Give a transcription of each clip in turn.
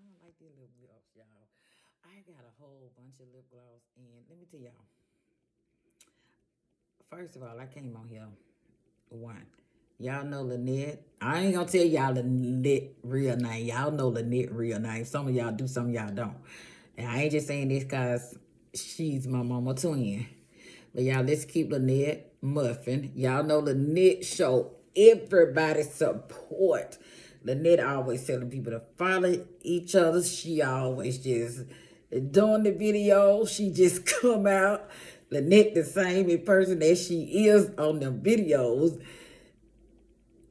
don't like these lip gloss, y'all. I got a whole bunch of lip gloss, and let me tell y'all. First of all, I came on here one. Y'all know Lynette. I ain't gonna tell y'all Lynette real name. Y'all know Lynette real name. Some of y'all do, some of y'all don't. And I ain't just saying this because she's my mama twin. But y'all, let's keep Lynette Muffin. Y'all know Lynette show everybody support. Lynette always telling people to follow each other. She always just doing the video. She just come out. Lynette the same in person as she is on the videos.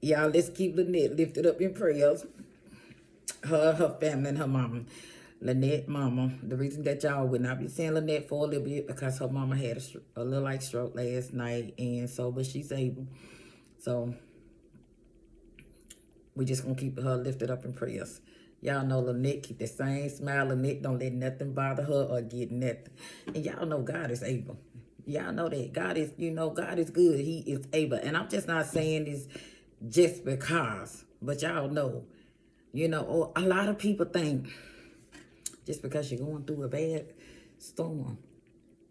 Y'all, let's keep Lynette lifted up in prayers. Her family, and her mama. Lynette mama. The reason that y'all would not be seeing Lynette for a little bit because her mama had a little like stroke last night, and so but she's able. So we just gonna keep her lifted up in prayers. Y'all know Lynette keep the same smile. Lynette don't let nothing bother her or get nothing. And y'all know God is able. Y'all know that God is, God is good. He is able. And I'm just not saying this just because, but y'all know, a lot of people think just because you're going through a bad storm,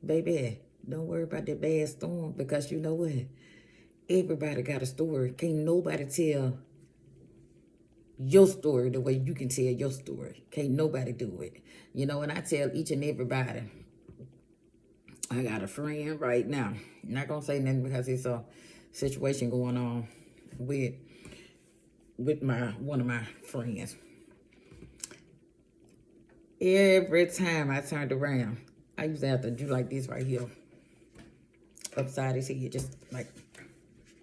baby, don't worry about that bad storm because you know what? Everybody got a story. Can't nobody tell your story the way you can tell your story. Can't nobody do it. And I tell each and everybody, I got a friend right now. I'm not gonna say nothing because it's a situation going on with one of my friends. Every time I turned around, I used to have to do like this right here, upside his head, just like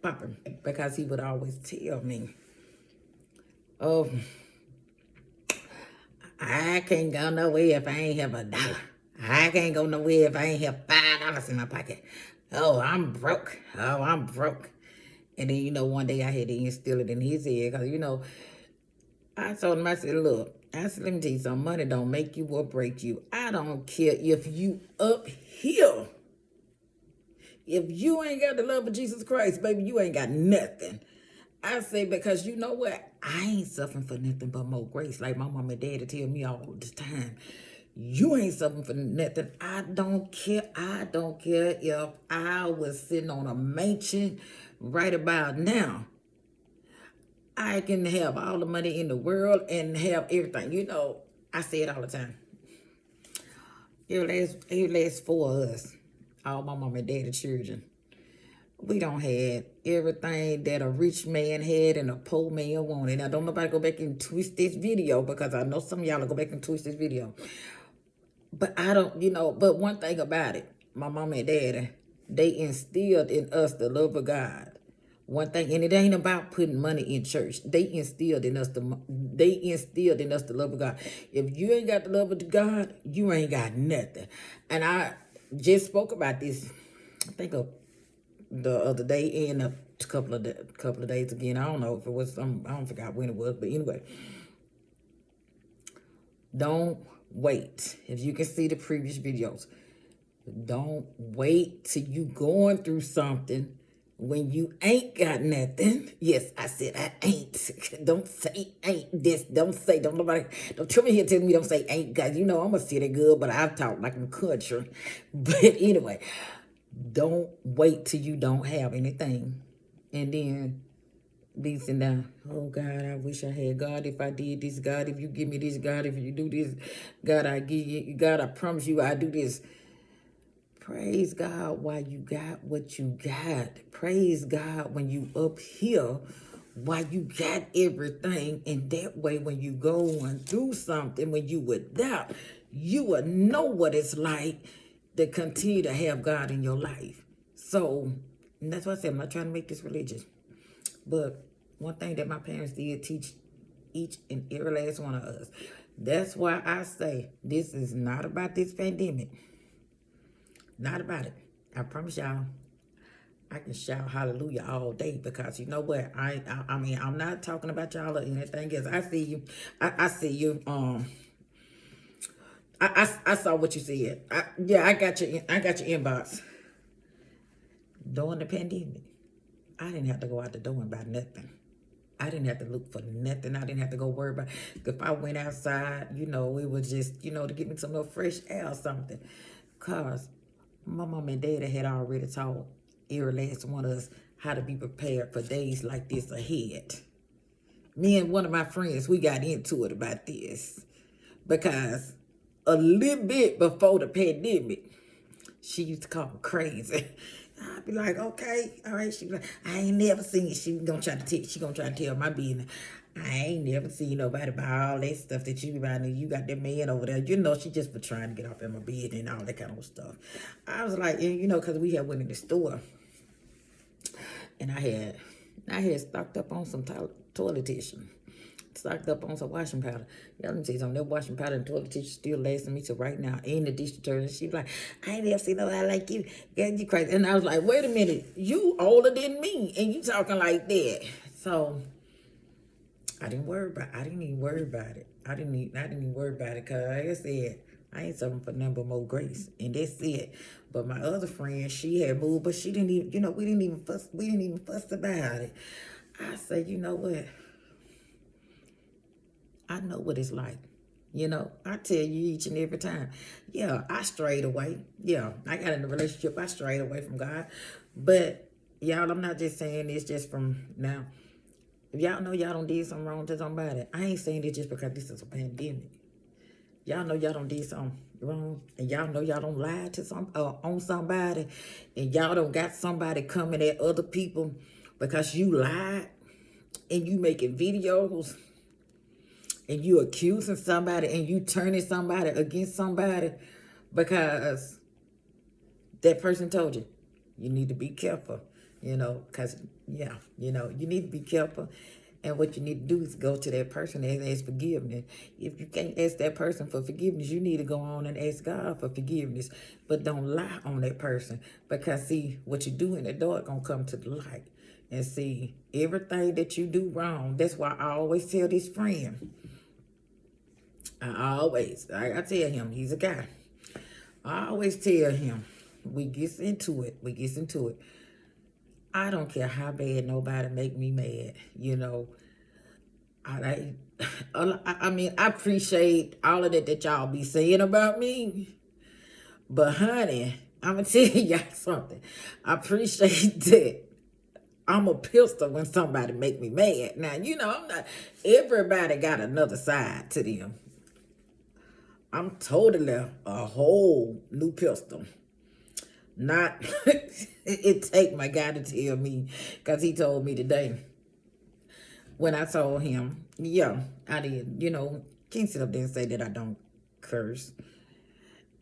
popping, because he would always tell me, "Oh, I can't go nowhere if I ain't have a dollar. I can't go nowhere if I ain't have $5 in my pocket. Oh, I'm broke. Oh, I'm broke." And then, one day I had to instill it in his head because, I told him, I said, look, let me tell you something. Money don't make you or break you. I don't care if you up here. If you ain't got the love of Jesus Christ, baby, you ain't got nothing. I say, because you know what? I ain't suffering for nothing but more grace. Like my mom and daddy tell me all the time. You ain't suffering for nothing. I don't care. I don't care if I was sitting on a mansion right about now. I can have all the money in the world and have everything. I say it all the time. Here last 4 of us, all my mom and daddy children. We don't have everything that a rich man had and a poor man wanted. Now, don't nobody go back and twist this video because I know some of y'all will go back and twist this video. But I don't, but one thing about it, my mom and daddy, they instilled in us the love of God. One thing, and it ain't about putting money in church. They instilled in us the love of God. If you ain't got the love of God, you ain't got nothing. And I just spoke about this, I think the other day and a couple of days again. I don't know if it was I don't forget when it was, but anyway. Don't wait. If you can see the previous videos, don't wait till you going through something when you ain't got nothing. Yes, I said I ain't. Don't say ain't this. Don't come in here telling me don't say ain't, guys. I'm a city girl, but I talk like I'm country. But anyway, don't wait till you don't have anything. And then be sitting down. Oh God, I wish I had. God, if I did this, God, if you give me this, God, if you do this, God, I give you, God, I promise you I do this. Praise God while you got what you got. Praise God when you up here while you got everything. And that way when you going through something, when you would doubt, you would know what it's like to continue to have God in your life. So, and that's why I said I'm not trying to make this religious. But one thing that my parents did teach each and every last one of us. That's why I say this is not about this pandemic. Not about it. I promise y'all, I can shout hallelujah all day because you know what? I mean, I'm not talking about y'all or anything else. I see you. I see you. I saw what you said. I got your inbox. During the pandemic, I didn't have to go out the door and buy nothing. I didn't have to look for nothing. I didn't have to go worry about. If I went outside, you know, it was just, you know, to get me some little fresh air or something. Cause my mom and dad had already taught every last one of us how to be prepared for days like this ahead. Me and one of my friends, we got into it about this because a little bit before the pandemic, she used to call me crazy. I'd be like, okay, all right. She be like, I ain't never seen it. She gonna try to tell my business. I ain't never seen nobody buy all that stuff that you be buying. You got that man over there. You know, she just for trying to get off in my bed and all that kind of stuff. I was like, and you know, cause we had went in the store and I had stocked up on some toilet tissue. Stocked up on some washing powder. Y'all, let me tell you something. That washing powder and toilet tissue still lasting me to right now. And the dish detergent. She was like, I ain't never seen nobody like you. Yeah, you crazy. And I was like, wait a minute. You older than me. And you talking like that. So I didn't even worry about it. I didn't even worry about it. Cause like I said, I ain't something for number more grace. And that's it. But my other friend, she had moved, but she didn't even, you know, we didn't even fuss about it. I said, you know what? I know what it's like. You know, I tell you each and every time. Yeah, I strayed away. Yeah, I got in a relationship. I strayed away from God. But, y'all, I'm not just saying this just from now. If y'all know y'all don't did something wrong to somebody, I ain't saying it just because this is a pandemic. Y'all know y'all don't did something wrong. And y'all know y'all don't lie to on somebody. And y'all don't got somebody coming at other people because you lied. And you making videos. And you accusing somebody and you turning somebody against somebody because that person told you, you need to be careful, you know, because, yeah, you know, you need to be careful. And what you need to do is go to that person and ask forgiveness. If you can't ask that person for forgiveness, you need to go on and ask God for forgiveness. But don't lie on that person because, see, what you do in the dark going to come to the light. And see, everything that you do wrong, that's why I always tell this friend, I tell him, he's a guy. I always tell him, we gets into it. I don't care how bad nobody make me mad, you know. I mean, I appreciate all of that y'all be saying about me. But honey, I'm going to tell y'all something. I appreciate that. I'm a pistol when somebody make me mad. Now, you know, everybody got another side to them. I'm totally a whole new pistol. Not, it take my guy to tell me, because he told me today, when I told him, yeah, I did, you know, can't sit up there and say that I don't curse.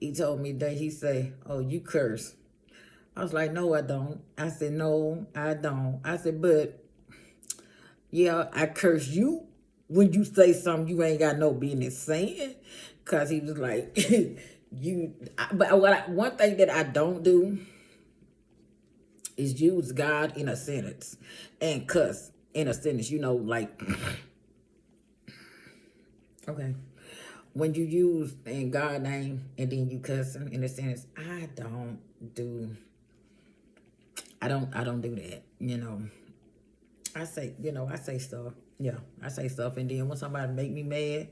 He told me that, he said, oh, you curse. I was like, no, I don't. I said, no, I don't. I said, but, yeah, I curse you when you say something you ain't got no business saying. Because he was like, one thing that I don't do is use God in a sentence and cuss in a sentence, you know, like, okay. When you use in God's name and then you cuss in a sentence, I don't do that, you know. I say stuff. Yeah, I say stuff. And then when somebody make me mad,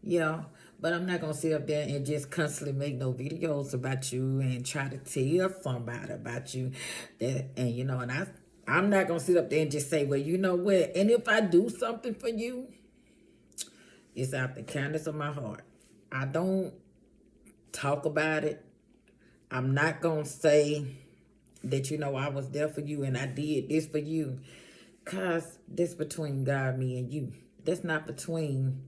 yeah, but I'm not going to sit up there and just constantly make no videos about you and try to tell somebody about you. And you know, and I'm not going to sit up there and just say, well, you know what? And if I do something for you, it's out the kindness of my heart. I don't talk about it. I'm not going to say that, you know, I was there for you and I did this for you. Because that's between God, me, and you. That's not between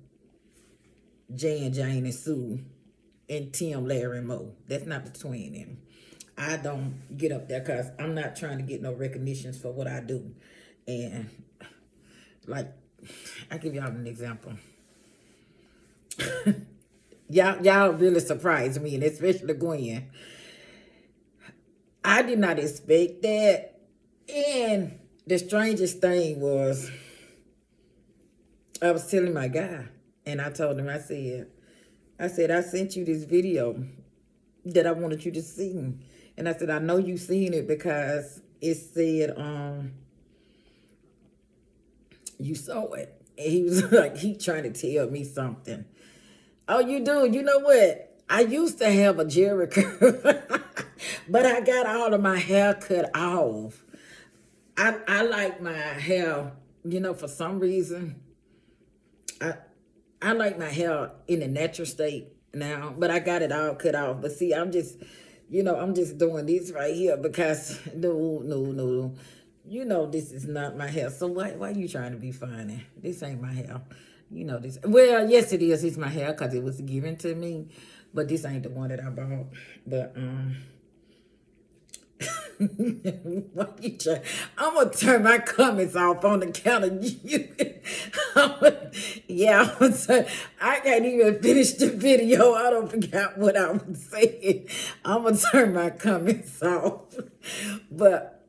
Jay and Jane and Sue and Tim, Larry, and Mo. That's not between them. I don't get up there because I'm not trying to get no recognitions for what I do. And, like, I give y'all an example. y'all really surprised me, and especially Gwen. I did not expect that. And the strangest thing was, I was telling my guy, and I told him, I said, I sent you this video that I wanted you to see. And I said, I know you seen it because it said, You saw it. And he was like, he trying to tell me something. Oh, you do? You know what? I used to have a Jerry curl, but I got all of my hair cut off. I like my hair, for some reason, I I like my hair in a natural state now, but I got it all cut off. But see, I'm just doing this right here because no, no, no. This is not my hair. So why you trying to be funny? This ain't my hair. This. Well, yes, it is. It's my hair because it was given to me, but this ain't the one that I bought. But why you try? I'm gonna turn my comments off on the count of you. Yeah, I can't even finish the video. I don't forget what I was saying. I'm gonna turn my comments off. But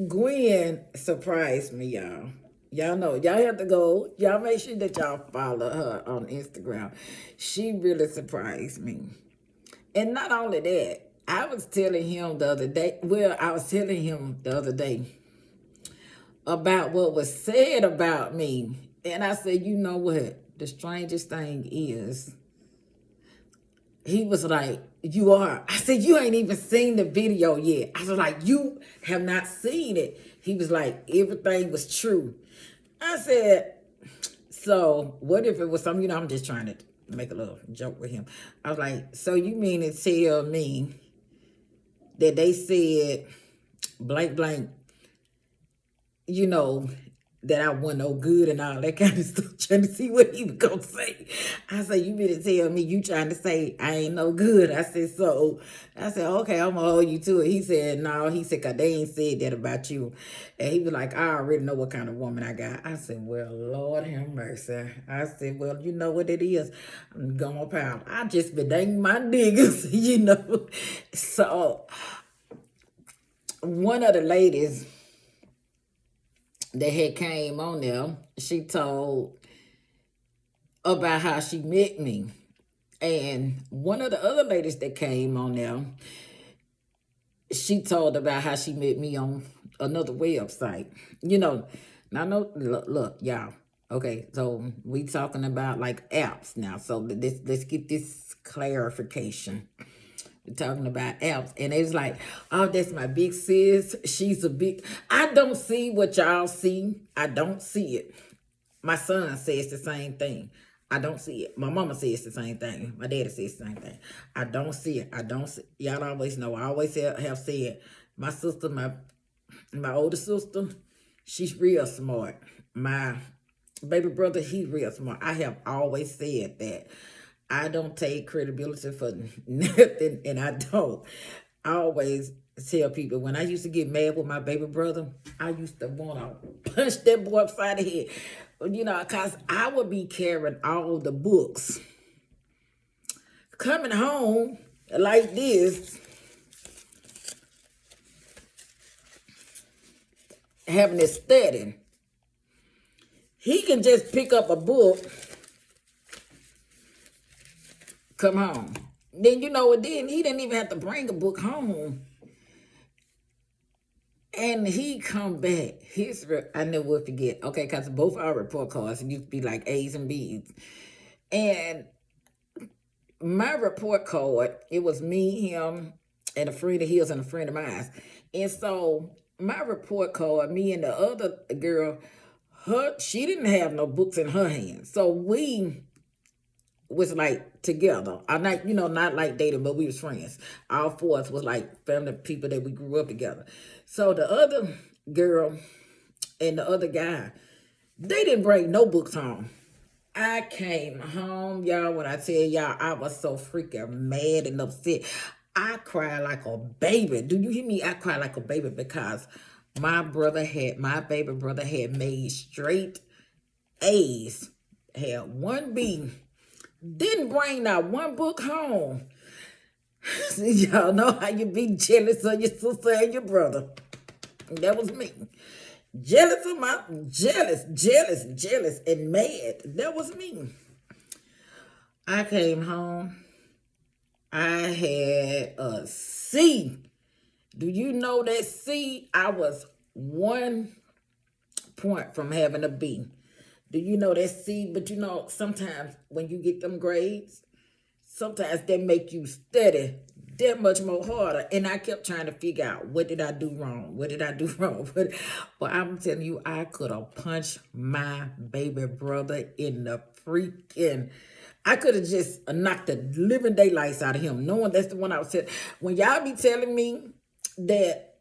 Gwen surprised me, y'all. Y'all know, y'all have to go. Y'all make sure that y'all follow her on Instagram. She really surprised me. And not only that, I was telling him the other day, about what was said about me. And I said, you know what? The strangest thing is, he was like, you are. I said, you ain't even seen the video yet. I was like, you have not seen it. He was like, everything was true. I said, so what if it was something, I'm just trying to make a little joke with him. I was like, so you mean to tell me that they said blank, blank, that I wasn't no good and all that kind of stuff, trying to see what he was going to say. I said, you mean to tell me you trying to say I ain't no good? I said, okay, I'm going to hold you to it. He said, no, because they ain't said that about you. And he was like, I already know what kind of woman I got. I said, well, Lord have mercy. I said, well, you know what it is. I'm going pound. I just been dating my niggas, So, one of the ladies that had came on there, she told about how she met me. And one of the other ladies that came on there, she told about how she met me on another website. Now look, y'all. Okay, so we talking about like apps now. So let's get this clarification. We're talking about apps. And it was like, oh, that's my big sis. She's a big... I don't see what y'all see. I don't see it. My son says the same thing. I don't see it. My mama says the same thing. My daddy says the same thing. I don't see it. I don't see... Y'all always know. I always have said, my sister, my older sister, she's real smart. My baby brother, he's real smart. I have always said that. I don't take credibility for nothing, and I don't. I always tell people, when I used to get mad with my baby brother, I used to want to punch that boy upside the head. Because I would be carrying all the books. Coming home like this, having to study. He can just pick up a book, come home. Then then he didn't even have to bring a book home. And he come back. I never will forget. Okay, because both our report cards used to be like A's and B's. And my report card, it was me, him, and a friend of his and a friend of mine. And so my report card, me and the other girl, she didn't have no books in her hand. So we was like together. I'm not, not like dating, but we was friends. All four of us was like family people that we grew up together. So the other girl and the other guy, they didn't bring no books home. I came home, y'all, when I tell y'all, I was so freaking mad and upset. I cried like a baby. Do you hear me? I cried like a baby because my baby brother had made straight A's, had 1B, didn't bring not one book home. Y'all know how you be jealous of your sister and your brother. That was me. Jealous, and mad. That was me. I came home. I had a C. Do you know that C? I was 1 point from having a B. Do you know that's C? But you know, sometimes when you get them grades, sometimes they make you study that much more harder. And I kept trying to figure out, what did I do wrong? What did I do wrong? But I'm telling you, I could have punched my baby brother in the freaking. I could have just knocked the living daylights out of him, knowing that's the one I was telling. When y'all be telling me that,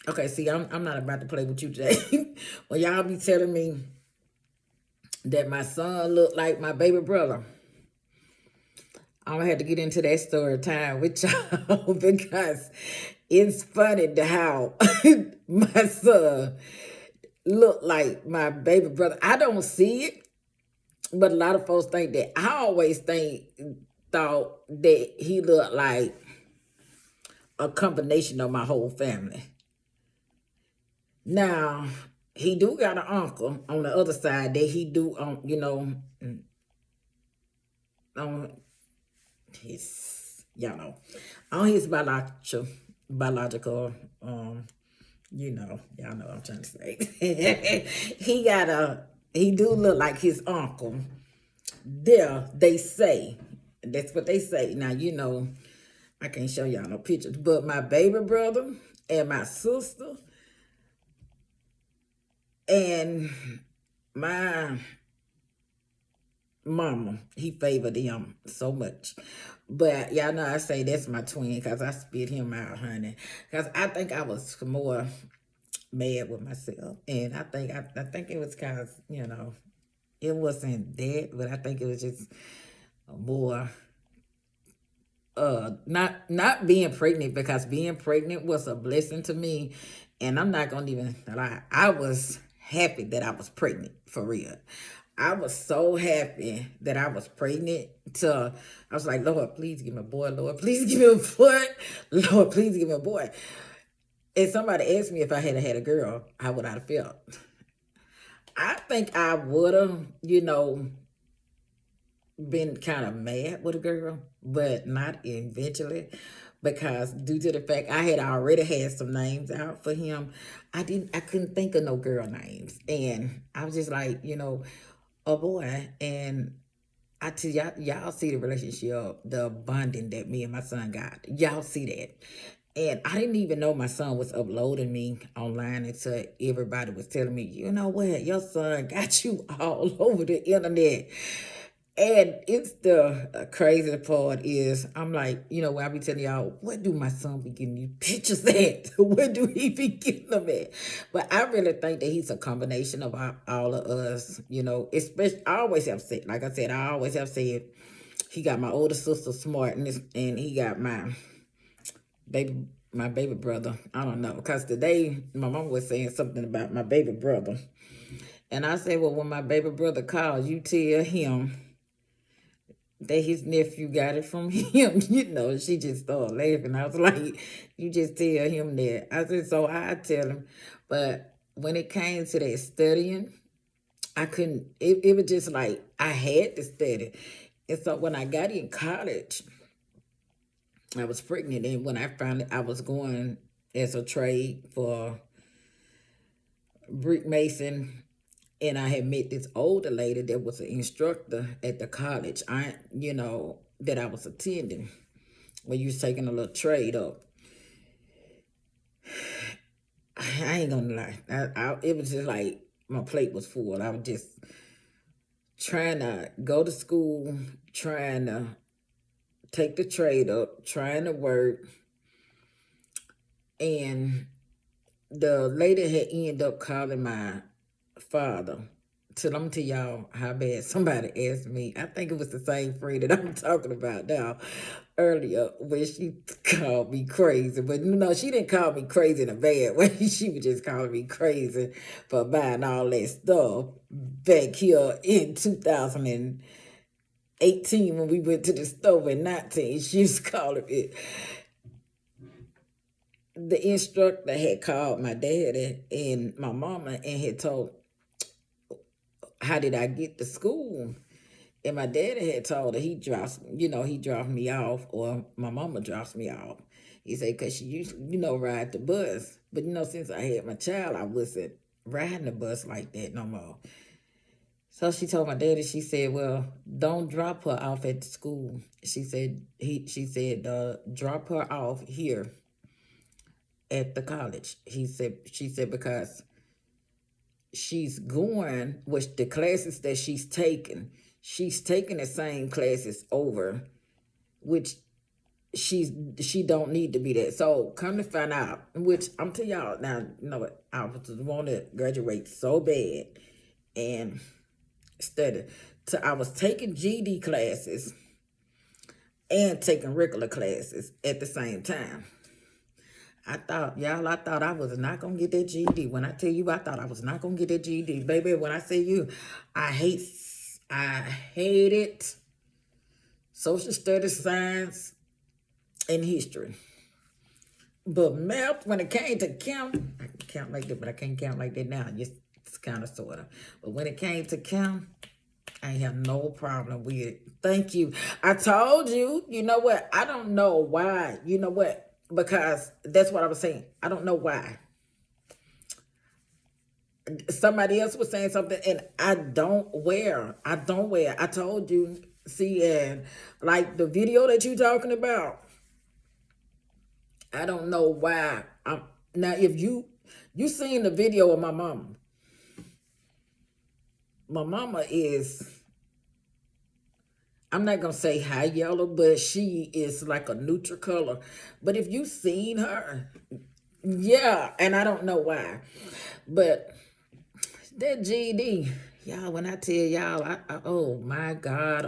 okay, see, I'm not about to play with you today. When y'all be telling me that my son looked like my baby brother, I'm gonna have to get into that story time with y'all because it's funny to how my son looked like my baby brother. I don't see it, but a lot of folks think that. I always thought that he looked like a combination of my whole family. Now, he do got an uncle on the other side that he do, on his, on his biological, y'all know what I'm trying to say. He do look like his uncle. There, they say, that's what they say. Now, I can't show y'all no pictures, but my baby brother and my sister and my mama, he favored him so much. But y'all know I say that's my twin because I spit him out, honey. Because I think I was more mad with myself. And I think it was because, it wasn't that, but I think it was just more not being pregnant, because being pregnant was a blessing to me. And I'm not gonna even lie, I was happy that I was pregnant, for real. I was so happy that I was pregnant. I was like, Lord, please give me a boy. Lord, please give me a boy. Lord, please give me a boy. And somebody asked me if I had had a girl, how would I have felt? I think I would have, been kind of mad with a girl, but not eventually, because due to the fact I had already had some names out for him, I couldn't think of no girl names. And I was just like, a boy. And I tell y'all see the relationship, the bonding that me and my son got. Y'all see that. And I didn't even know my son was uploading me online until everybody was telling me, you know what, your son got you all over the internet. And it's the crazy part is, I'm like, when I be telling y'all, where do my son be getting these pictures at? Where do he be getting them at? But I really think that he's a combination of all of us, especially, I always have said, like I said, he got my older sister smart, and he got my baby brother. I don't know, because today my mom was saying something about my baby brother. And I said, well, when my baby brother calls, you tell him that his nephew got it from him. She just started laughing. I was like, you just tell him that. I said, so I tell him. But when it came to that studying, I couldn't, it was just like, I had to study. And so when I got in college, I was pregnant. And when I found it, I was going as a trade for brick mason. And I had met this older lady that was an instructor at the college, that I was attending, where you was taking a little trade up. I ain't gonna lie. It was just like my plate was full. I was just trying to go to school, trying to take the trade up, trying to work. And the lady had ended up calling my father. So I'm tell y'all how bad somebody asked me. I think it was the same friend that I'm talking about now earlier, where she called me crazy. But she didn't call me crazy in a bad way. She was just calling me crazy for buying all that stuff back here in 2018 when we went to the store in 19. She was calling it. The instructor had called my daddy and my mama and had told, how did I get to school? And my daddy had told her he dropped me off, or my mama drops me off. He said, because she usually, ride the bus. But, since I had my child, I wasn't riding the bus like that no more. So she told my daddy, she said, well, don't drop her off at the school. She said, drop her off here at the college. She said, because she's going with the classes that she's taking the same classes over, which she don't need to be there. So come to find out, which I'm telling y'all now, you know what, I was want to graduate so bad and study. So I was taking GD classes and taking regular classes at the same time. I thought I was not gonna get that GED. When I tell you I thought I was not gonna get that GED, baby, when I say you, I hate it. Social studies, science, and history. But math, when it came to count, I can count like that, but I can't count like that now. Just it's kind of sort of. But when it came to count, I have no problem with it. Thank you. I told you, you know what? I don't know why. You know what? Because that's what I was saying. I don't know why. Somebody else was saying something and I don't wear. I don't wear. I told you. See, and like the video that you talking about, I don't know why. Now if you seen the video of my mama is, I'm not gonna say high yellow, but she is like a neutral color. But if you seen her, yeah, and I don't know why, but that GD, y'all, when I tell y'all, oh my God.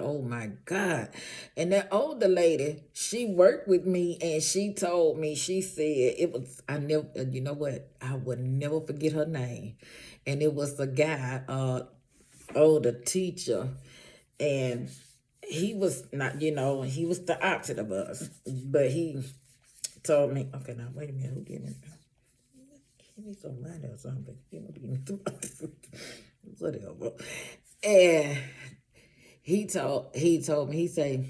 And that older lady, she worked with me and she told me, she said, it was, I never, you know what, I would never forget her name. And it was a guy, older teacher, and he was not, he was the opposite of us, but he told me, okay, now wait a minute, who gave me? Give me some money or something. Give me some whatever. And he told me, he said,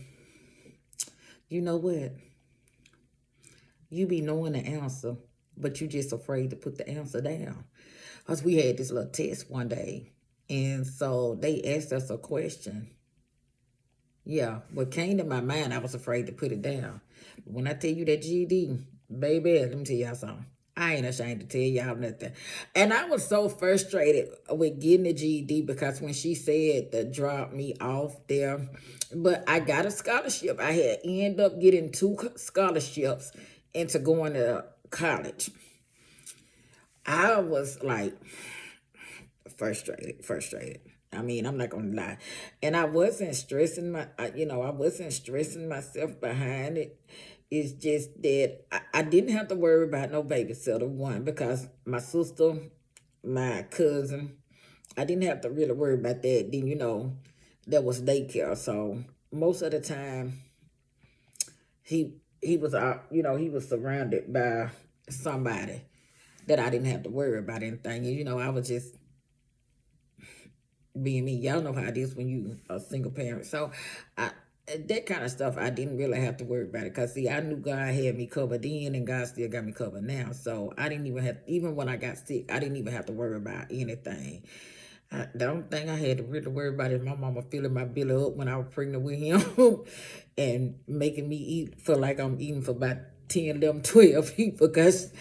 you know what? You be knowing the answer, but you just afraid to put the answer down. Because we had this little test one day, and so they asked us a question. Yeah, what came to my mind, I was afraid to put it down. But when I tell you that GD, baby, let me tell y'all something. I ain't ashamed to tell y'all nothing. And I was so frustrated with getting the GED because when she said to drop me off there, but I got a scholarship. I had ended up getting 2 scholarships into going to college. I was like frustrated. I mean, I'm not gonna lie, and I wasn't stressing I wasn't stressing myself behind it. It's just that I didn't have to worry about no babysitter, one, because my sister, my cousin, I didn't have to really worry about that. Then that was daycare, so most of the time he was out. He was surrounded by somebody that I didn't have to worry about anything. And I was just being me. Y'all know how it is when you a single parent. So that kind of stuff, I didn't really have to worry about it. Because, see, I knew God had me covered then, and God still got me covered now. So I didn't even when I got sick, I didn't even have to worry about anything. The only thing I had to really worry about is my mama filling my belly up when I was pregnant with him and making me feel like I'm eating for about 10, 11, 12 people, because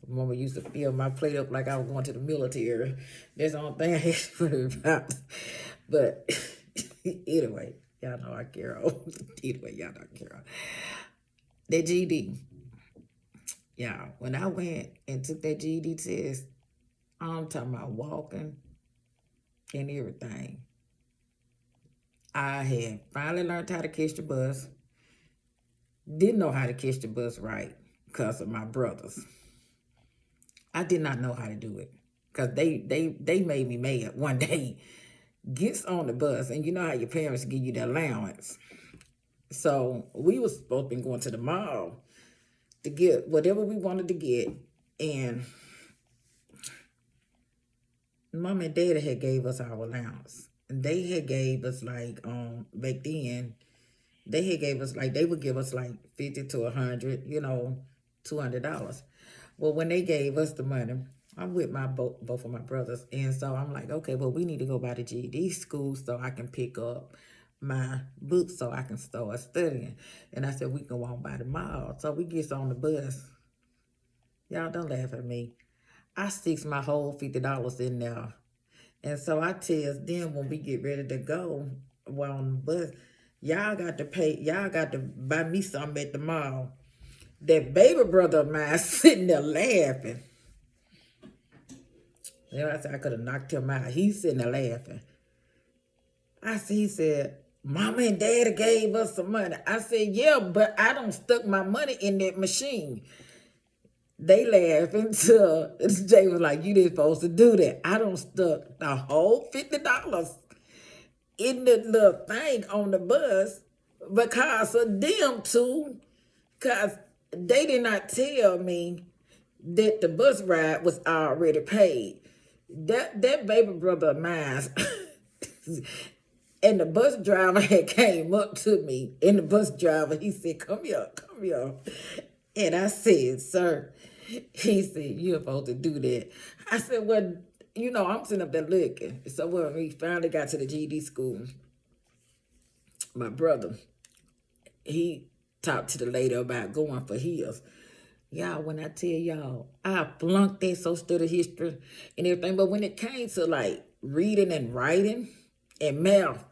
mama used to fill my plate up like I was going to the military. That's the only thing I had to worry about. But anyway, y'all know I care. Anyway, y'all know I care. That GED. Yeah, when I went and took that GED test, I'm talking about walking and everything. I had finally learned how to catch the bus. Didn't know how to catch the bus right because of my brothers. I did not know how to do it because they made me mad one day. Gets on the bus, and you know how your parents give you the allowance. So we was supposed to be going to the mall to get whatever we wanted to get, and mom and dad had gave us our allowance. And they had gave us like back then, they had gave us like, they would give us like 50 to 100, $200. Well, when they gave us the money, I'm with my both of my brothers, and so I'm like, okay, well, we need to go by the GED school so I can pick up my books so I can start studying. And I said we can walk by the mall. So we gets on the bus. Y'all don't laugh at me. I sticks my whole $50 in there, and so I tells them when we get ready to go, while on the bus, y'all got to pay. Y'all got to buy me something at the mall. That baby brother of mine sitting there laughing. You know, I said I could have knocked him out. He's sitting there laughing. He said, Mama and Daddy gave us some money. I said, yeah, but I don't stuck my money in that machine. They laughed until Jay was like, you didn't supposed to do that. I don't stuck the whole $50 in the little thing on the bus because of them two, because they did not tell me that the bus ride was already paid. That baby brother of mine and the bus driver had came up to me, and the bus driver, he said, come here. And I said, sir, he said, you're supposed to do that. I said, well, you know, I'm sitting up there looking. So when we finally got to the GD school, my brother, he talked to the lady about going for his. Y'all, when I tell y'all, I flunked that social study history and everything. But when it came to like reading and writing and math,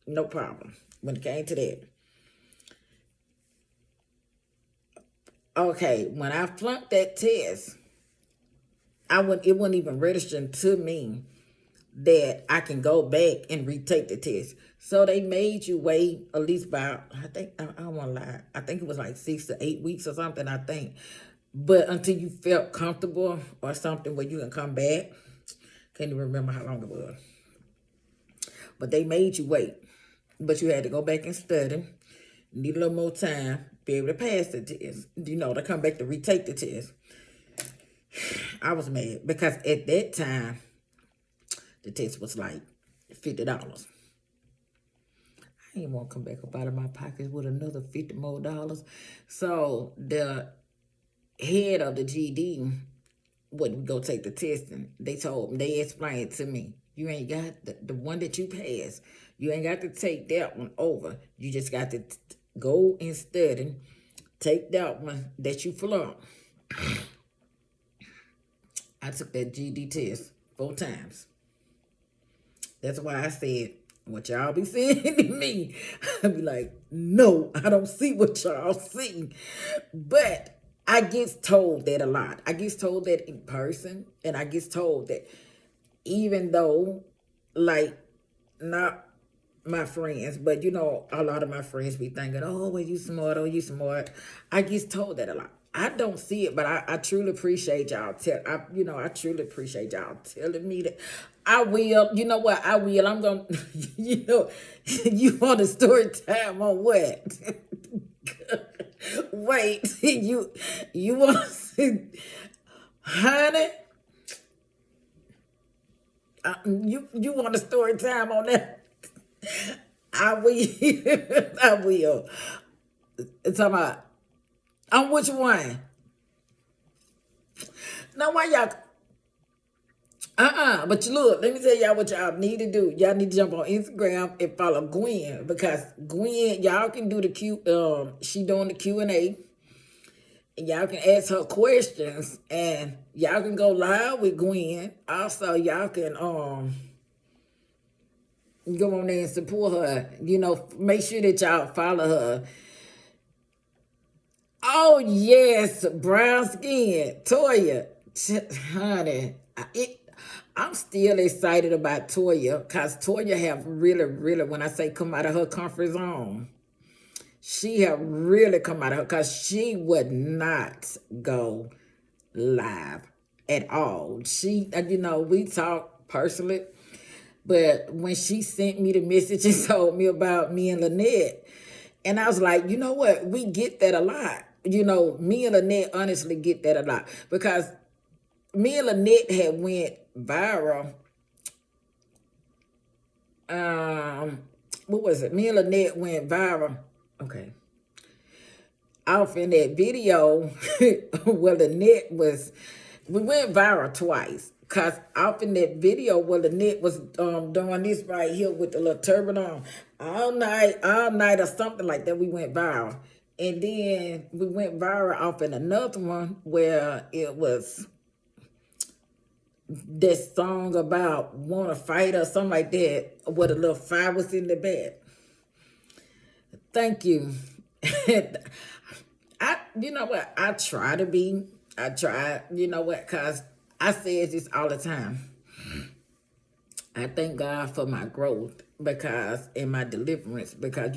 no problem. When it came to that. Okay, when I flunked that test, it wasn't even registering to me that I can go back and retake the test. So they made you wait at least about, I don't want to lie, I think it was like 6 to 8 weeks or something, I think. But until you felt comfortable or something where you can come back, can't even remember how long it was. But they made you wait. But you had to go back and study, need a little more time, be able to pass the test, you know, to come back to retake the test. I was mad because at that time, the test was like $50. I didn't want to come back up out of my pockets with another $50 more. So the head of the GD wouldn't go take the testing. They explained to me, you ain't got the one that you passed. You ain't got to take that one over. You just got to go and study, take that one that you flunked. I took that GD test 4 times. That's why I said, what y'all be saying to me, I be like, no, I don't see what y'all see. But I get told that a lot. I get told that in person, and I get told that even though, like, not my friends, but you know, a lot of my friends be thinking, oh, well, you smart, oh, you smart. I get told that a lot. I don't see it, but I truly appreciate y'all. I truly appreciate y'all telling me that. I will. You know what? I will. I'm gonna. You know, you want a story time on what? Wait, you want to see, honey? You want a story time on that? I will. I will. It's talking about. On which one? Now, why y'all? But look, let me tell y'all what y'all need to do. Y'all need to jump on Instagram and follow Gwen, because Gwen, y'all can do the she doing the Q&A. And y'all can ask her questions, and y'all can go live with Gwen. Also, y'all can go on there and support her. You know, make sure that y'all follow her. Oh, yes, brown skin. Toya, honey, I'm still excited about Toya, because Toya have really, really, when I say come out of her comfort zone, she have really come out of her, because she would not go live at all. She, you know, we talk personally, but when she sent me the message and told me about me and Lynette, and I was like, you know what? We get that a lot. You know, me and Lynette honestly get that a lot, because me and Lynette had went viral. What was it? Me and Lynette went viral. Okay. Off in that video where Lynette was We went viral twice. Cause off in that video where Lynette was doing this right here with the little turban on all night or something like that, we went viral. And then we went viral off in another one where it was this song about wanna fight or something like that, where the little fire was in the bed. Thank you. You know what? I try, you know what? Cause I say this all the time. I thank God for my growth because and my deliverance because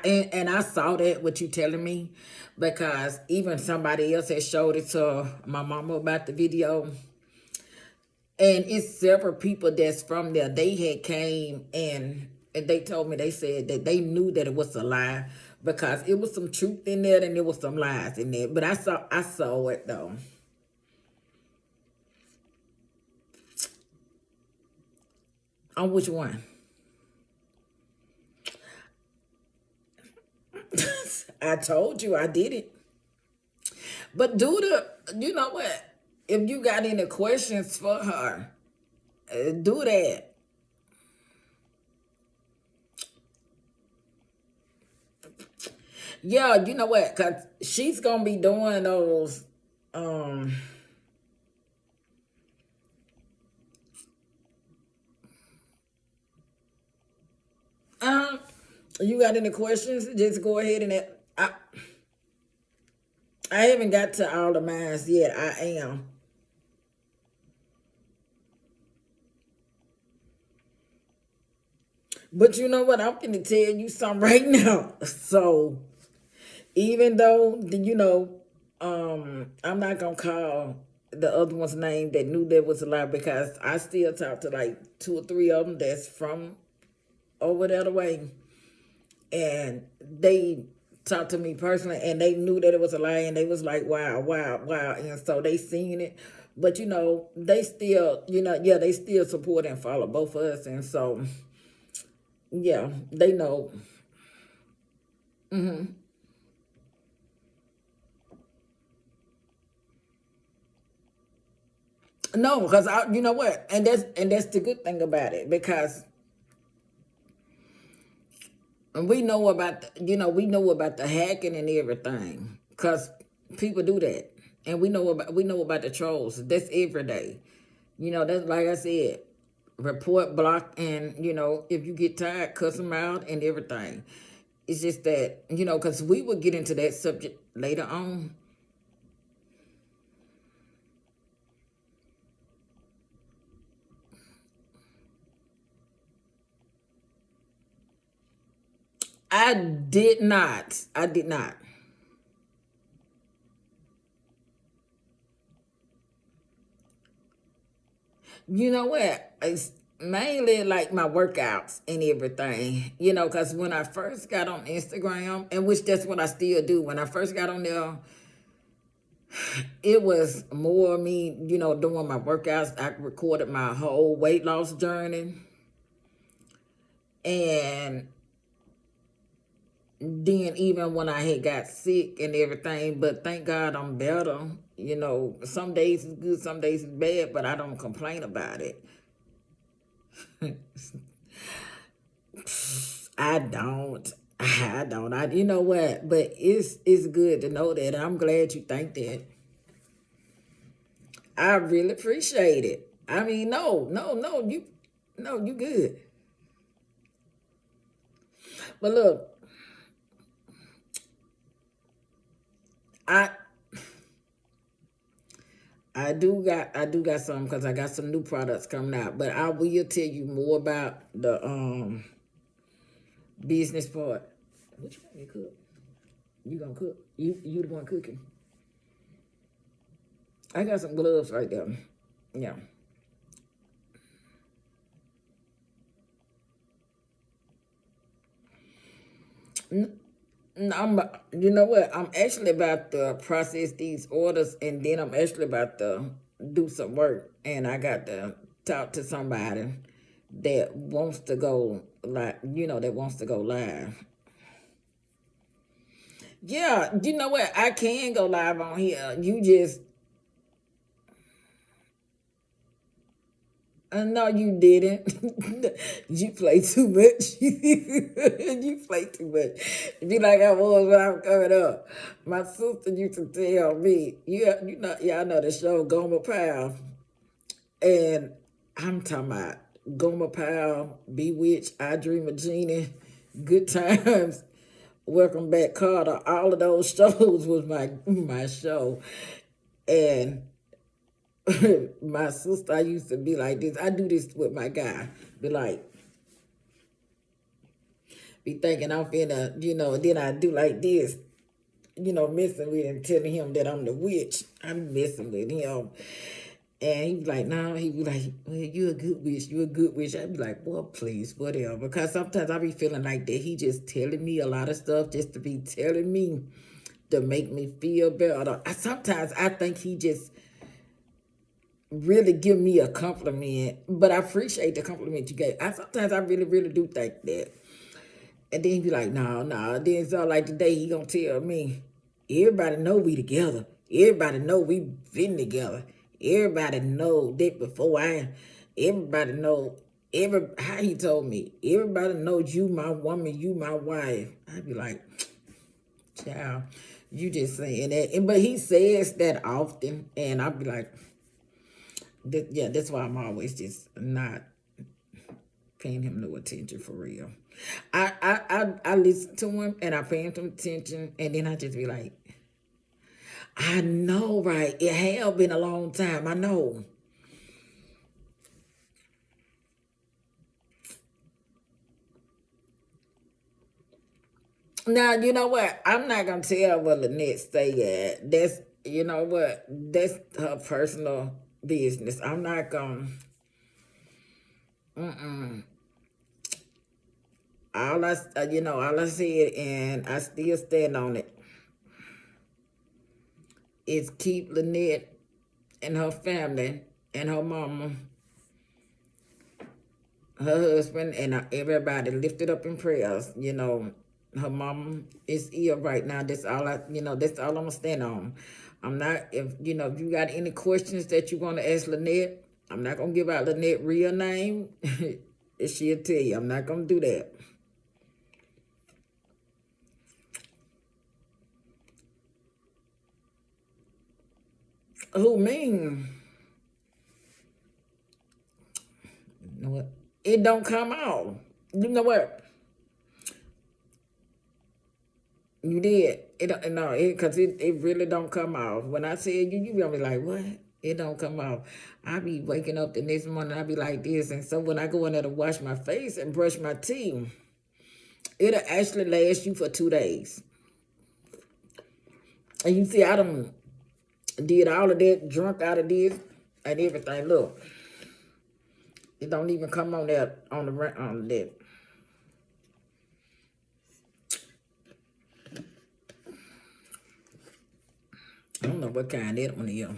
and I saw that what you telling me because even somebody else had showed it to my mama about the video, and it's several people that's from there. They had came and they told me, they said that they knew that it was a lie because it was some truth in there and there was some lies in there. But I saw it though. On which one? I told you I did it. But you know what? If you got any questions for her, do that. Yeah, you know what? Cause she's gonna be doing those. Um, uh, you got any questions? Just go ahead and I haven't got to all the mines yet. I am. But you know what? I'm gonna tell you something right now. So even though I'm not gonna call the other one's name that knew there was a lie because I still talk to like two or three of them that's from over the other way, and they talked to me personally, and they knew that it was a lie, and they was like, "Wow, wow, wow," and so they seen it. But they still, yeah, they still support and follow both of us, and so yeah, they know. No, because you know what, and that's the good thing about it because we know about the hacking and everything because people do that, and we know about the trolls. That's every day. That's like I said, report, block, and if you get tired, cuss them out and everything. It's just that because we will get into that subject later on. I did not. I did not. You know what? It's mainly like my workouts and everything. Because when I first got on Instagram, and which that's what I still do. When I first got on there, it was more me, doing my workouts. I recorded my whole weight loss journey. And then even when I had got sick and everything, but thank God I'm better. Some days is good, some days is bad, but I don't complain about it. I don't. I don't. You know what? But it's good to know that. I'm glad you think that. I really appreciate it. I mean, no, no, no, you good. But look, I I do got some because I got some new products coming out. But I will tell you more about the business part. What you want me to cook? You gonna cook? You the one cooking? I got some gloves right there. Yeah. I'm, you know what? I'm actually about to process these orders, and then I'm actually about to do some work, and I got to talk to somebody that wants to go live. Yeah, you know what? I can go live on here. You just No, you didn't. You play too much. You play too much. Be like I was when I was coming up. My sister used to tell me, you know, y'all know the show Gomer Pyle. And I'm talking about Gomer Pyle, Bewitched, I Dream of Jeannie, Good Times, Welcome Back Carter. All of those shows was my show. And my sister, I used to be like this. I do this with my guy. Be like, be thinking I'm finna, you know, and then I do like this, you know, messing with him, telling him that I'm the witch. I'm messing with him. And he was like, no, he was like, well, you a good witch, you a good witch. I'd be like, well, please, whatever. Because sometimes I be feeling like that he just telling me a lot of stuff just to be telling me to make me feel better. Sometimes I think he just really give me a compliment, but I appreciate the compliment you gave. Sometimes I really, really do think that. And then he be like, no, no. Then so like today he gonna tell me, everybody know we together. Everybody know we been together. Everybody know that everybody know, how he told me, everybody knows you my woman, you my wife. I'd be like, child, you just saying that. But he says that often, and I'd be like, yeah, that's why I'm always just not paying him no attention for real. I listen to him and I pay him some attention, and then I just be like, I know, right? It have been a long time. I know. Now you know what? I'm not gonna tell what Lynette stay at. That's, you know what? That's her personal business. I'm not gonna. All I said, and I still stand on it, is keep Lynette and her family and her mama, her husband, and everybody lifted up in prayers. You know, her mama is ill right now. That's all that's all I'm gonna stand on. I'm not, if you got any questions that you want to ask Lynette, I'm not gonna give out Lynette real name. She'll tell you. I'm not gonna do that. Who mean? You know what? It don't come out. You know what? You did. It don't, no, because it really don't come off. When I say you gonna be like, what? It don't come off. I be waking up the next morning, I be like this. And so when I go in there to wash my face and brush my teeth, it'll actually last you for 2 days. And you see, I done did all of that, drunk out of this and everything. Look, it don't even come on there on that. I don't know what kind that one is.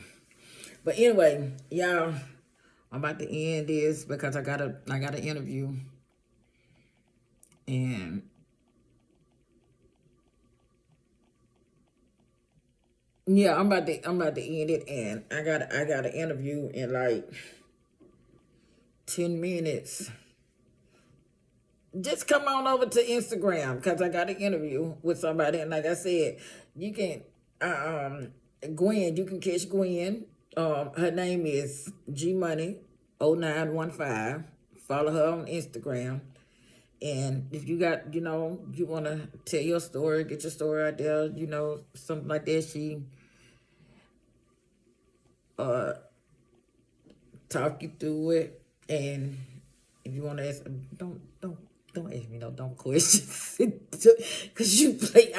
But anyway, y'all, I'm about to end this because I got an interview. And yeah, I'm about to end it, and I got an interview in like 10 minutes. Just come on over to Instagram because I got an interview with somebody, and like I said, you can Gwen, you can catch Gwen. Her name is G Money 0915. Follow her on Instagram. And if you got, you want to tell your story, get your story out there, something like that, she talk you through it. And if you want to ask, don't ask me no dumb questions, because you play.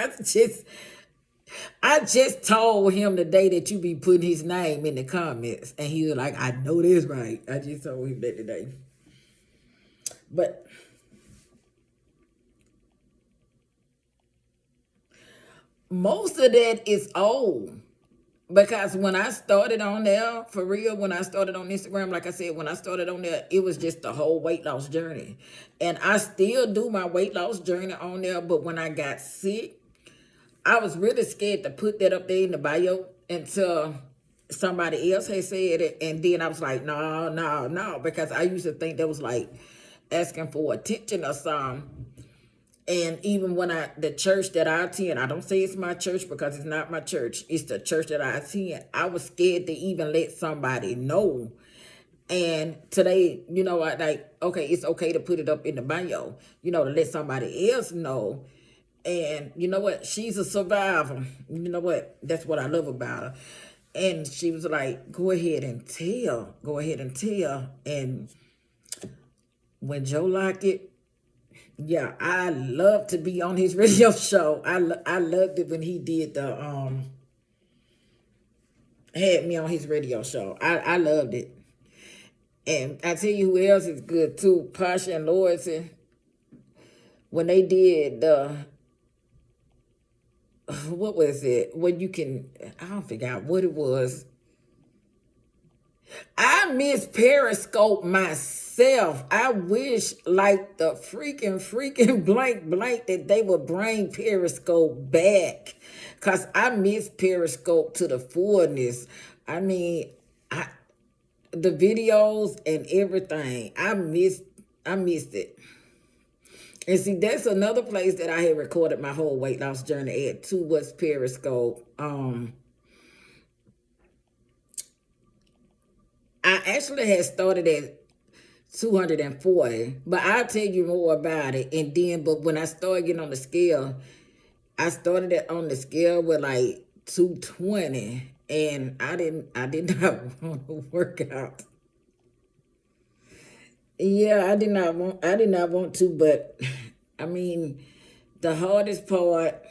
I just told him the day that you be putting his name in the comments, and he was like, I know this right. I just told him that today. But most of that is old. Because when I started on there, for real, when I started on Instagram, like I said, when I started on there, it was just the whole weight loss journey. And I still do my weight loss journey on there. But when I got sick, I was really scared to put that up there in the bio until somebody else had said it, and then I was like, no, no, no, because I used to think that was like asking for attention or something. And even when the church that I attend, I don't say it's my church because it's not my church. It's the church that I attend. I was scared to even let somebody know. And today, I like, okay, it's okay to put it up in the bio, to let somebody else know. And you know what? She's a survivor. You know what? That's what I love about her. And she was like, go ahead and tell. Go ahead and tell. And when Joe Lockett, yeah, I love to be on his radio show. I loved it when he did had me on his radio show. I loved it. And I tell you who else is good too, Pasha and Loyalty. When they did what was it? When you can, I don't forget what it was. I miss Periscope myself. I wish like the freaking blank that they would bring Periscope back. Cause I miss Periscope to the fullness. I mean, the videos and everything. I missed it. And see, that's another place that I had recorded my whole weight loss journey at too, was Periscope. I actually had started at 240, but I'll tell you more about it. And then, but when I started getting on the scale, I started it on the scale with like 220, and I did not want to work out. Yeah, I did not want to, but I mean, the hardest part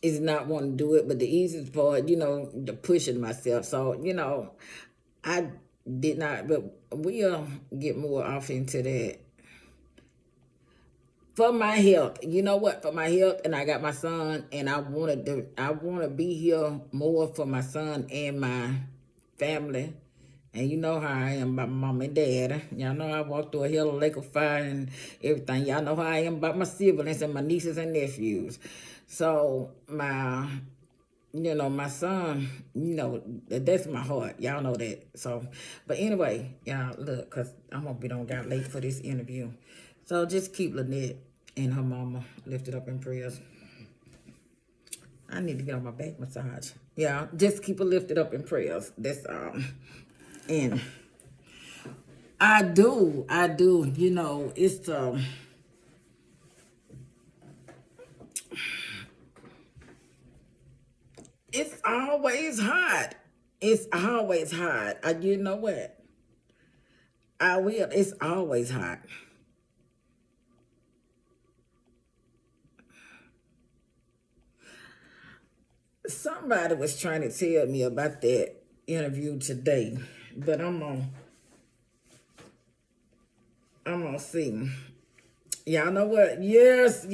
is not wanting to do it, but the easiest part, the pushing myself. So, I did not, but we'll get more off into that. For my health, you know what? For my health, and I got my son, and I want to be here more for my son and my family. And you know how I am about my mom and dad. Y'all know I walked through a hell of a lake of fire and everything. Y'all know how I am about my siblings and my nieces and nephews. So my son, that's my heart. Y'all know that. So, but anyway, y'all look, because I'm going to be got late for this interview. So just keep Lynette and her mama lifted up in prayers. I need to get on my back massage. Yeah, just keep her lifted up in prayers. That's and I do, it's it's always hot. It's always hot. You know what? I will. It's always hot. Somebody was trying to tell me about that interview today, but I'm gonna see. Y'all know what? Yes.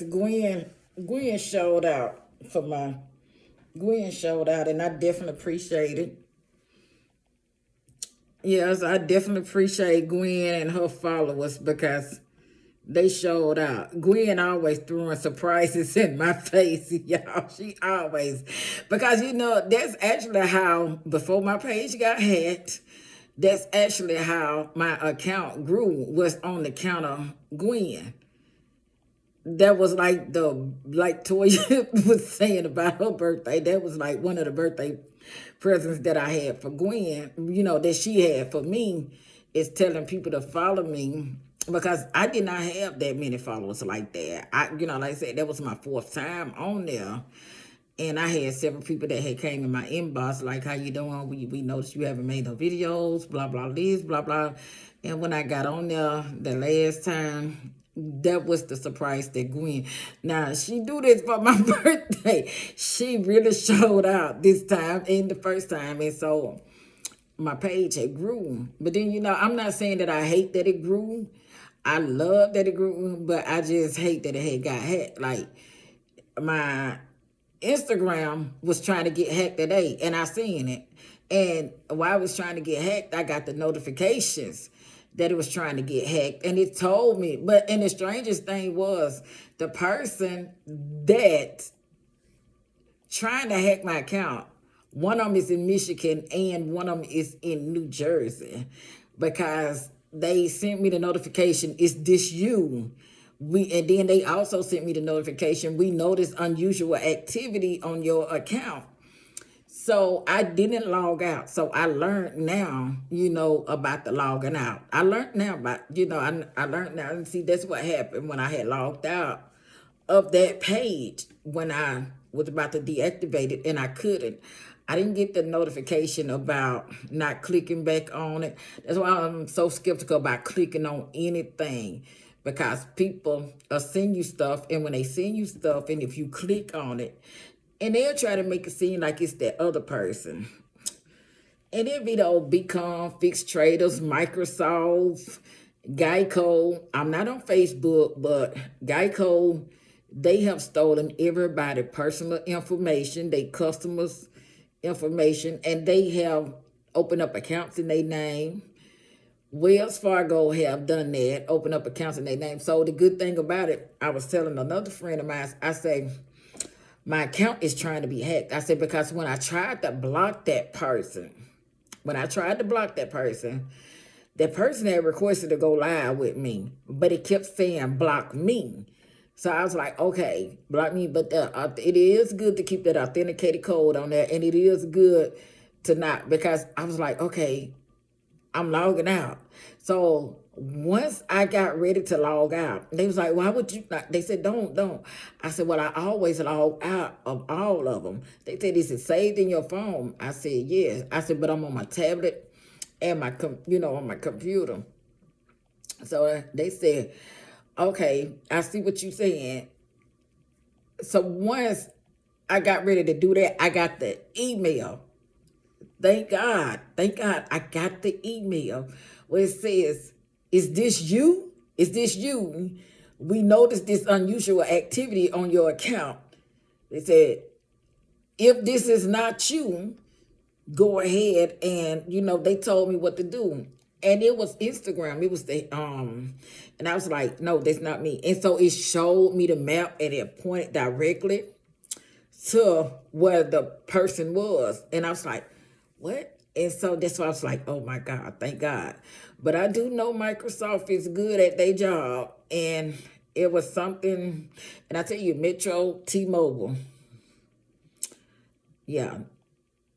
Gwen showed out for my. Gwen showed out, and I definitely appreciate it. Yes, I definitely appreciate Gwen and her followers because they showed out. Gwen always throwing surprises in my face, y'all. She always. Because, that's actually how, before my page got hacked, that's actually how my account grew, was on the account of Gwen. That was like Toya was saying about her birthday. That was like one of the birthday presents that I had for Gwen, that she had for me, is telling people to follow me because I did not have that many followers like that. Like I said, that was my 4th time on there. And I had several people that had came in my inbox, like, how you doing? We noticed you haven't made no videos, blah, blah, this, blah, blah. And when I got on there the last time, that was the surprise that Gwen. Now, she do this for my birthday. She really showed out this time and the first time. And so my page had grew. But then, I'm not saying that I hate that it grew. I love that it grew, but I just hate that it had got hacked. Like, my Instagram was trying to get hacked today, and I seen it. And while I was trying to get hacked, I got the notifications that it was trying to get hacked, and it told me. And the strangest thing was the person that trying to hack my account One of them is in Michigan and one of them is in New Jersey, because they sent me the notification, is this you? And then they also sent me the notification, we noticed unusual activity on your account. So I didn't log out. So I learned now, about the logging out. I learned now about, I learned now. And see, that's what happened when I had logged out of that page when I was about to deactivate it and I couldn't. I didn't get the notification about not clicking back on it. That's why I'm so skeptical about clicking on anything, because people are send you stuff, and when they send you stuff, and if you click on it, and they'll try to make it seem like it's that other person. And it'll be the old Becom, Fixed Traders, Microsoft, Geico. I'm not on Facebook, but Geico, they have stolen everybody's personal information, their customers' information, and they have opened up accounts in their name. Wells Fargo have done that, open up accounts in their name. So the good thing about it, I was telling another friend of mine, I say, my account is trying to be hacked. I said, because when I tried to block that person, that person had requested to go live with me, but it kept saying block me. So I was like, okay, block me. But it is good to keep that authenticated code on there. And it is good to not, because I was like, okay, I'm logging out. So once I got ready to log out, they was like, why would you not? They said, don't. I said, well, I always log out of all of them. They said, is it saved in your phone? I said, yes. I said, but I'm on my tablet and on my computer. So they said, okay, I see what you're saying. So once I got ready to do that, I got the email. Thank God I got the email where it says, is this you? Is this you? We noticed this unusual activity on your account. They said, if this is not you, go ahead, and they told me what to do. And it was Instagram. It was and I was like, no, that's not me. And so it showed me the map and it pointed directly to where the person was. And I was like, what? And so that's why I was like, oh my God, thank God. But I do know Microsoft is good at their job. And it was something, and I tell you, Metro, T-Mobile, yeah,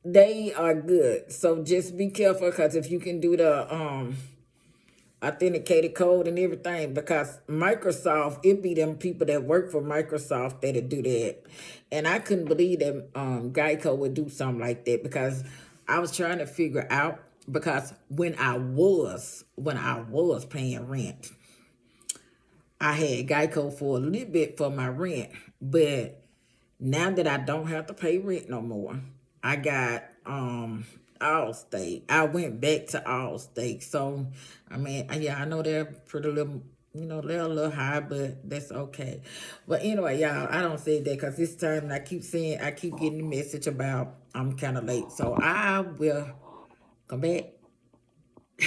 they are good. So just be careful, because if you can do the authenticated code and everything, because Microsoft, it be them people that work for Microsoft that'll do that. And I couldn't believe that Geico would do something like that, because I was trying to figure out, because when I was paying rent, I had Geico for a little bit for my rent. But now that I don't have to pay rent no more, I got Allstate. I went back to Allstate. So I mean, yeah, I know they're pretty little, they're a little high, but that's okay. But anyway, y'all, I don't say that because this time I keep getting the message about I'm kind of late. So I will come back.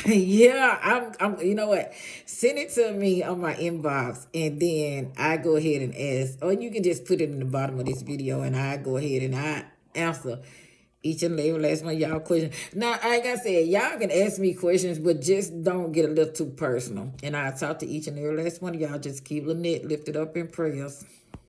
Yeah, you know what? Send it to me on my inbox, and then I go ahead and ask, or you can just put it in the bottom of this video, and I go ahead and I answer each and every last one of y'all questions. Now, like I said, y'all can ask me questions, but just don't get a little too personal. And I'll talk to each and every last one of y'all. Just keep Lynette lifted up in prayers.